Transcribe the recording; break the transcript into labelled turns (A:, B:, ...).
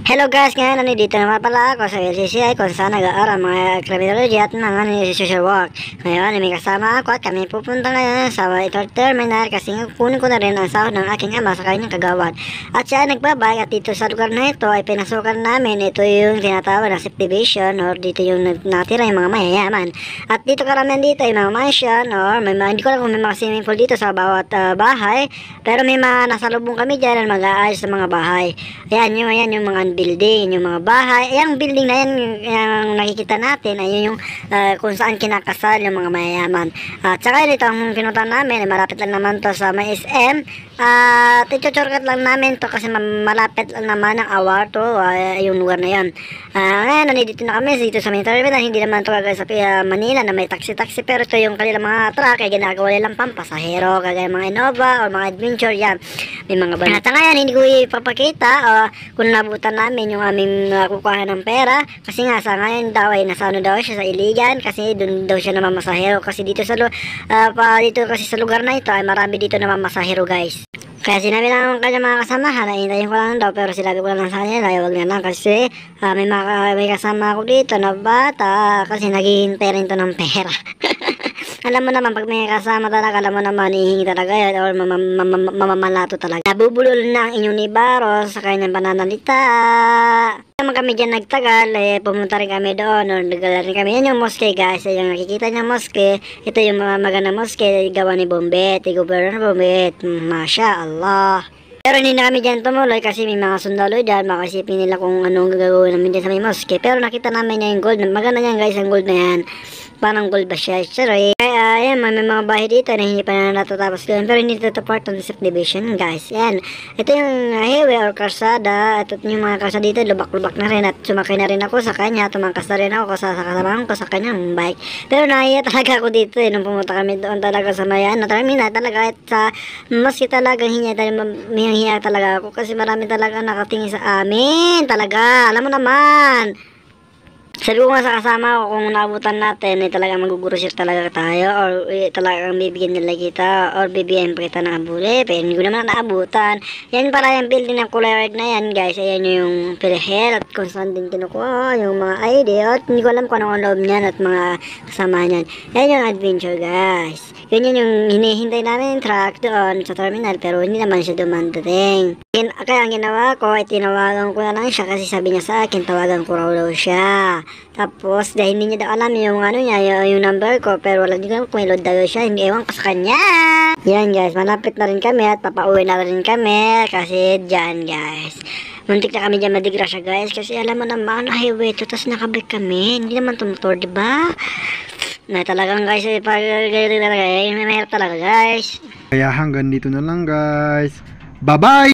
A: Hello guys, ngayon nandito naman pala ako sa LCCI kung saan nag-aaral mga criminology at mga social work. Ngayon may kasama ako at kami pupunta ngayon sa ito terminal kasi kunin ko na rin ang sahod ng aking ama sa kanyang kagawad. At siya ay nagbabay at dito sa lugar na ito ay pinasukan namin. Ito yung tinatawag na subdivision or dito yung natira yung mga mayayaman. At dito karamihan dito ay mga mansion or hindi ko alam kung may mga swimming pool dito sa bawat bahay. Pero may mga nasalubong kami dyan na mag-aayos sa mga bahay. Ayan yung mga building, yung mga bahay. Yung building na yan, yung nakikita natin, ayun yung kung saan kinakasal yung mga mayayaman. At saka ito ang pinunta namin, malapit lang naman to sa may SM. At ito-shortcut lang namin to kasi malapit lang naman ang awar to, yung lugar na yan. Ngayon, nandito na kami dito sa main terminal. Hindi naman to kagaya sa Manila na may taxi-taxi, pero ito yung kanilang mga truck, ay ginagawa nilang pampasahero, kagaya mga Innova o mga adventure yan. May mga banata ngayon, hindi ko ipapakita kung nabutan namin yung aming kukuha ng pera kasi nga sa ngayon daw ay nasa daw siya sa Iligan kasi doon daw siya namamasahero kasi dito sa dito kasi sa lugar na ito ay marami dito namamasahero guys. Kaya sinabi lang ng kanyang mga kasamahan na hintayin ko lang daw, pero sinabi ko lang sa kanya na huwag na lang kasi may kasama ako dito na bata kasi naghihintay rin to ng pera. Alam mo naman, pag may kasama talaga, alam mo naman, hihingi talaga yan or mamamalato talaga. Nabubulol na ang inyong ni Baro sa kanyang pananalita. Naman kami dyan nagtagal, pumunta rin kami doon or nagala rin kami. Yan yung mosque guys, yung nakikita niya mosque. Ito yung mga magandang mosque, gawa ni Bombet, Governor Bombet. Masya Allah. Pero hindi na kami dyan tumuloy kasi may mga sundalo dyan, makasipin nila kung anong gagawin namin dyan sa may mosque. Pero nakita namin niya yung gold, maganda yan guys, ang gold na yan. Parang gold ba siya? Sorry. Kaya, ayan, may mga bahay dito na hindi pa na natatapos doon. Pero hindi ito part of the subdivision, guys. Ayan. Ito yung highway or karsada. At yung mga karsada dito, lubak-lubak na rin. At sumakay na rin ako sa kanya. Tumangkas na rin ako sa kasamahan ko sa kanyang bike. Pero nahiya talaga ako dito nung pumunta kami doon talaga sa mayan. Terminal talaga. At sa maski talagang hiya talaga ako. Kasi marami talaga nakatingin sa amin. Talaga. Alam mo naman. Sabi ko nga sa kasama ko kung naabutan natin talagang mag-grocery talaga tayo or talagang bibigyan nila kita or bibigyan pa kita ng abuli pero hindi ko naman naabutan. Yan para yung building ng kulay red na yan guys. Ayan yung PhilHealth at kung saan din kinukuha yung mga ID at hindi ko alam kung anong loob niyan at mga kasama niyan. Yan yung adventure guys. Yun yung hinihintay namin truck doon sa terminal pero hindi naman siya dumandating. Kaya ang ginawa ko ay tinawagan ko na lang siya kasi sabi niya sa akin tawagan ko raw siya. Tapos dahil hindi niya daw alam yung yung number ko pero wala din ko kung load daw siya, hindi ewan ko sa kanya. Yan guys, malapit na rin kami at papauwi na rin kami kasi dyan guys. Muntik na kami dyan madigrasya guys kasi alam mo naman highway to tapos nakabalik kami, hindi naman tumutor diba? Na talagang guys, mahirap talaga guys.
B: Kaya hanggang dito na lang guys. Bye bye!